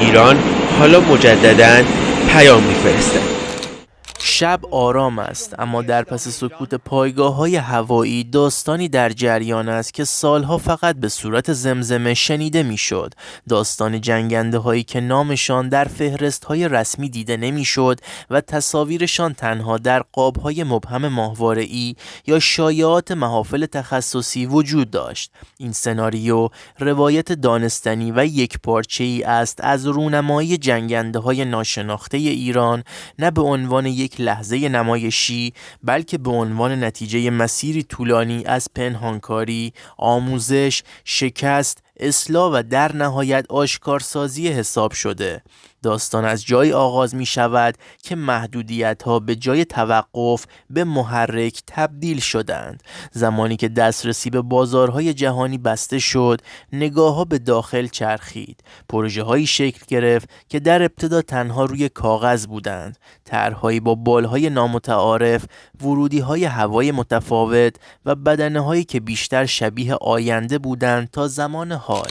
ایران حالا مجدداً پیام می‌فرستد. شب آرام است، اما در پس سکوت پایگاه‌های هوایی داستانی در جریان است که سالها فقط به صورت زمزمه شنیده میشد. داستان جنگنده‌هایی که نامشان در فهرست‌های رسمی دیده نمیشد و تصاویرشان تنها در قاب‌های مبهم ماهواره‌ای یا شایعات محافل تخصصی وجود داشت. این سناریو روایت دانستنی و یکپارچه‌ای است از رونمایی جنگنده‌های ناشناخته ایران، نه به عنوان یک لحظه نمایشی، بلکه به عنوان نتیجه مسیری طولانی از پنهانکاری، آموزش، شکست، اصلاح و در نهایت آشکارسازی حساب شده. داستان از جای آغاز می شود که محدودیت ها به جای توقف به محرک تبدیل شدند. زمانی که دسترسی به بازارهای جهانی بسته شد، نگاه ها به داخل چرخید. پروژه هایی شکل گرفت که در ابتدا تنها روی کاغذ بودند. طرحهایی با بالهای نامتعارف، ورودی های هوای متفاوت و بدنه هایی که بیشتر شبیه آینده بودند تا زمان حال.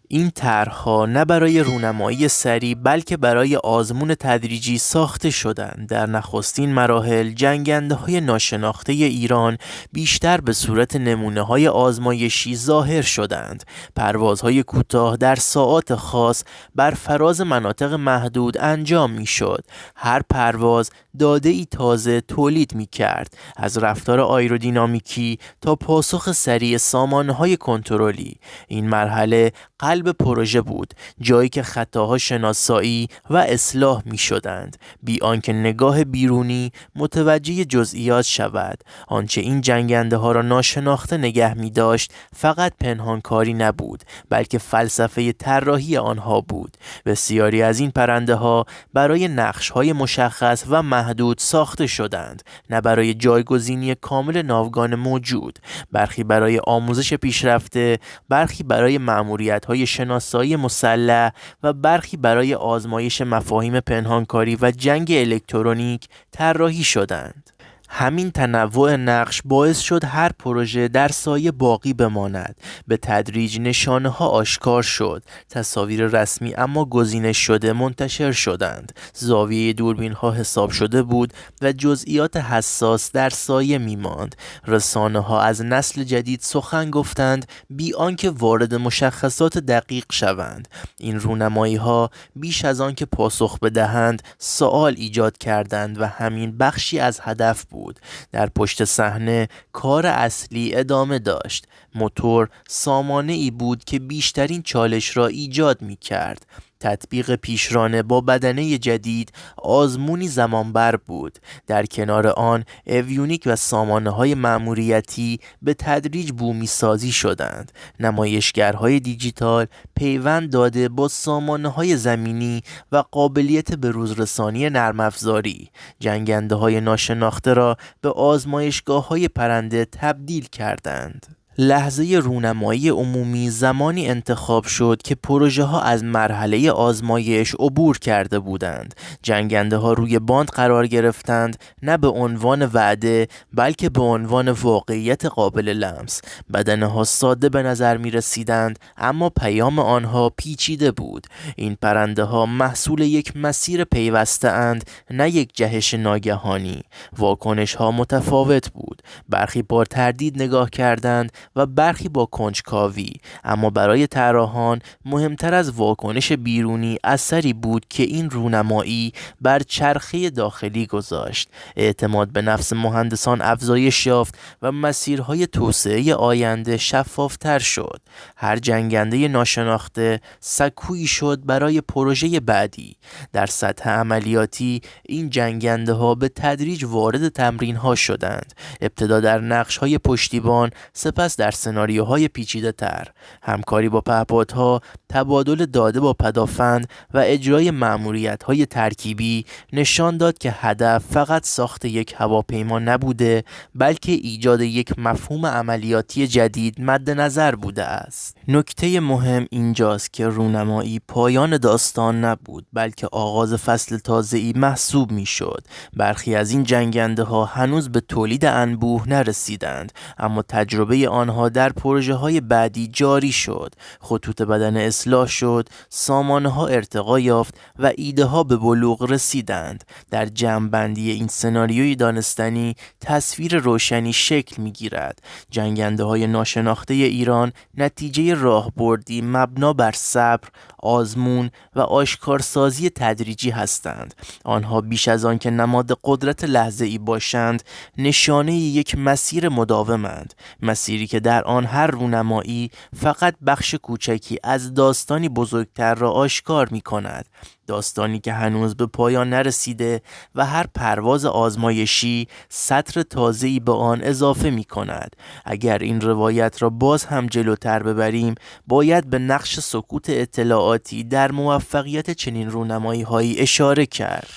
این طرح‌ها نه برای رونمایی سریع بلکه برای آزمون تدریجی ساخته شدند. در نخستین مراحل جنگنده‌های ناشناخته ایران بیشتر به صورت نمونه‌های آزمایشی ظاهر شدند. پروازهای کوتاه در ساعات خاص بر فراز مناطق محدود انجام می‌شد. هر پرواز داده‌ای تازه تولید می‌کرد، از رفتار آیرودینامیکی تا پاسخ سریع سامانه‌های کنترلی. این مرحله قلب پروژه بود، جایی که خطاها شناسایی و اصلاح می شدند، بی آنکه نگاه بیرونی متوجه جزئیات شود. آنچه این جنگنده ها را ناشناخته نگه می داشت فقط پنهانکاری نبود، بلکه فلسفه طراحی آنها بود. بسیاری از این پرنده ها برای نقش های مشخص و محدود ساخته شدند، نه برای جایگزینی کامل ناوگان موجود. برخی برای آموزش پیشرفته، برخی برای مأموریت‌های شناسایی مسلح و برخی برای آزمایش مفاهیم پنهانکاری و جنگ الکترونیک طراحی شدند. همین تنوع نقش باعث شد هر پروژه در سایه باقی بماند. به تدریج نشانه ها آشکار شد. تصاویر رسمی اما گزینش شده منتشر شدند. زاویه دوربین ها حساب شده بود و جزئیات حساس در سایه می ماند. رسانه ها از نسل جدید سخن گفتند بی آنکه وارد مشخصات دقیق شوند. این رونمایی ها بیش از آن که پاسخ بدهند سوال ایجاد کردند و همین بخشی از هدف بود. در پشت صحنه کار اصلی ادامه داشت. موتور سامانه ای بود که بیشترین چالش را ایجاد می کرد. تطبیق پیشرانه با بدنه جدید آزمونی زمانبر بود. در کنار آن اویونیک و سامانه‌های مأموریتی به تدریج بومی سازی شدند. نمایشگرهای دیجیتال پیوند داده با سامانه‌های زمینی و قابلیت به روزرسانی نرم افزاری، جنگنده‌های ناشناخته را به آزمایشگاه‌های پرنده تبدیل کردند. لحظه رونمایی عمومی زمانی انتخاب شد که پروژه ها از مرحله آزمایش عبور کرده بودند. جنگنده ها روی باند قرار گرفتند، نه به عنوان وعده بلکه به عنوان واقعیت قابل لمس. بدنه ها ساده به نظر می رسیدند، اما پیام آنها پیچیده بود. این پرنده ها محصول یک مسیر پیوسته اند، نه یک جهش ناگهانی. واکنش ها متفاوت بود. برخی با تردید نگاه کردند و برخی با کنجکاوی، اما برای طراحان مهمتر از واکنش بیرونی اثری بود که این رونمایی بر چرخه داخلی گذاشت. اعتماد به نفس مهندسان افزایش یافت و مسیرهای توسعه آینده شفافتر شد. هر جنگنده ناشناخته سکویی شد برای پروژه بعدی. در سطح عملیاتی این جنگنده ها به تدریج وارد تمرین ها شدند. ابتدا در نقش های پشتیبان، سپس در سناریوهای پیچیده تر. همکاری با پهپادها، تبادل داده با پدافند و اجرای مأموریت‌های ترکیبی نشان داد که هدف فقط ساخت یک هواپیما نبوده، بلکه ایجاد یک مفهوم عملیاتی جدید مد نظر بوده است. نکته مهم اینجاست که رونمایی پایان داستان نبود، بلکه آغاز فصل تازه‌ای محسوب می‌شد. برخی از این جنگنده ها هنوز به تولید انبوه نرسیدند، اما تجربه آنها در پروژه های بعدی جاری شد. خطوط بدن اصلاح شد، سامانه ها ارتقا یافت و ایده ها به بلوغ رسیدند. در جمع‌بندی این سناریوی دانستنی تصویر روشنی شکل می گیرد. جنگنده های ناشناخته ایران نتیجه راهبردی مبنا بر صبر، آزمون و آشکارسازی تدریجی هستند. آنها بیش از آن که نماد قدرت لحظه‌ای باشند، نشانه یک مسیر مداومند، مسیری که در آن هر رونمایی فقط بخش کوچکی از داستانی بزرگتر را آشکار می کند. داستانی که هنوز به پایان نرسیده و هر پرواز آزمایشی سطر تازه‌ای به آن اضافه می کند. اگر این روایت را باز هم جلوتر ببریم، باید به نقش سکوت اطلاعاتی در موفقیت چنین رونمایی هایی اشاره کرد.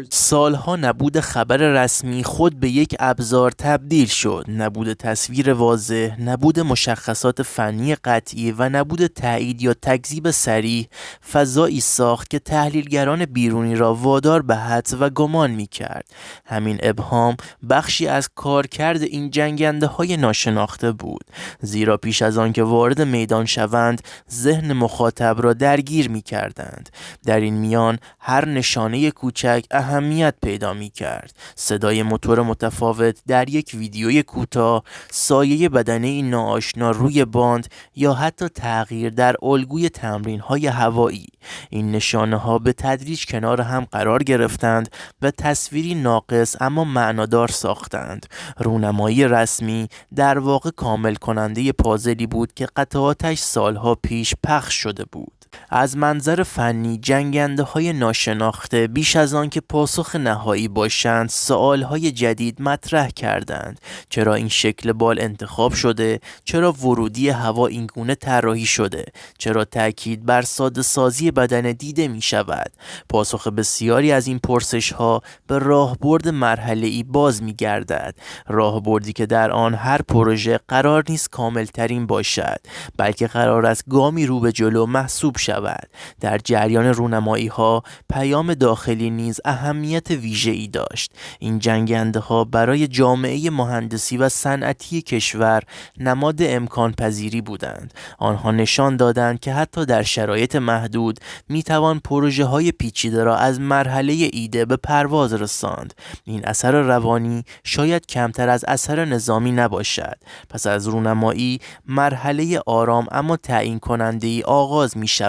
سالها نبود خبر رسمی خود به یک ابزار تبدیل شد. نبود تصویر واضح، نبود مشخصات فنی قطعی و نبود تایید یا تکذیب صریح فضایی ساخت که تحلیلگران بیرونی را وادار به حدس و گمان می کرد. همین ابهام بخشی از کارکرد این جنگنده های ناشناخته بود، زیرا پیش از آن که وارد میدان شوند ذهن مخاطب را درگیر می کردند. در این میان هر نشانه کوچک اهمیت پیدا می کرد. صدای موتور متفاوت در یک ویدیوی کوتاه، سایه بدنه ناآشنا روی باند یا حتی تغییر در الگوی تمرین‌های هوایی. این نشانه‌ها به تدریج کنار هم قرار گرفتند و تصویری ناقص اما معنادار ساختند. رونمایی رسمی در واقع کامل کننده پازلی بود که قطعاتش سالها پیش پخش شده بود. از منظر فنی جنگنده های ناشناخته بیش از آن که پاسخ نهایی باشند سوالهای جدید مطرح کردند. چرا این شکل بال انتخاب شده؟ چرا ورودی هوا اینگونه طراحی شده؟ چرا تاکید بر ساده سازی بدن دیده می شود؟ پاسخ بسیاری از این پرسش ها به راهبرد مرحله‌ای باز می گردد. راهبردی که در آن هر پروژه قرار نیست کامل ترین باشد، بلکه قرار است گامی رو به جلو محسوب شود. در جریان رونمایی ها پیام داخلی نیز اهمیت ویژه‌ای داشت. این جنگنده ها برای جامعه مهندسی و صنعتی کشور نماد امکان پذیری بودند. آنها نشان دادند که حتی در شرایط محدود می توان پروژه های پیچیده را از مرحله ایده به پرواز رساند. این اثر روانی شاید کمتر از اثر نظامی نباشد. پس از رونمایی مرحله آرام اما تعیین کننده ای آغاز می شود.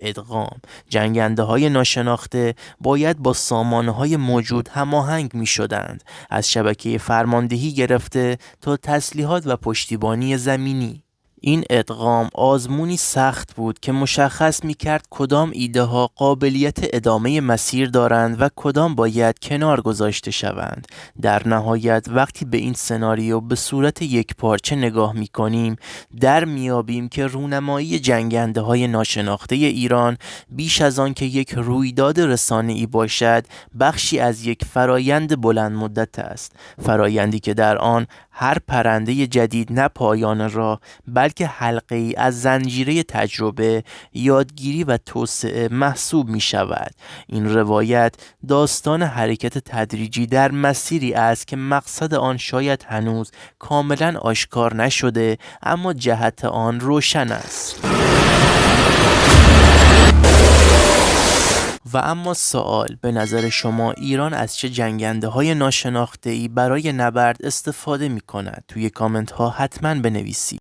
ادغام. جنگنده های ناشناخته باید با سامانه های موجود هماهنگ می شدند، از شبکه فرماندهی گرفته تا تسلیحات و پشتیبانی زمینی. این ادغام آزمونی سخت بود که مشخص می کرد کدام ایده ها قابلیت ادامه مسیر دارند و کدام باید کنار گذاشته شوند. در نهایت وقتی به این سناریو به صورت یک پارچه نگاه می کنیم، در میابیم که رونمایی جنگنده های ناشناخته ایران بیش از آن که یک رویداد رسانه‌ای باشد، بخشی از یک فرایند بلند مدت است. فرایندی که در آن هر پرنده جدید نه پایان راه، بلکه حلقه ای از زنجیره تجربه، یادگیری و توسعه محسوب می شود. این روایت داستان حرکت تدریجی در مسیری است که مقصد آن شاید هنوز کاملا آشکار نشده، اما جهت آن روشن است. و اما سوال، به نظر شما ایران از چه جنگنده های ناشناخته ای برای نبرد استفاده می کند؟ توی کامنت ها حتما بنویسید.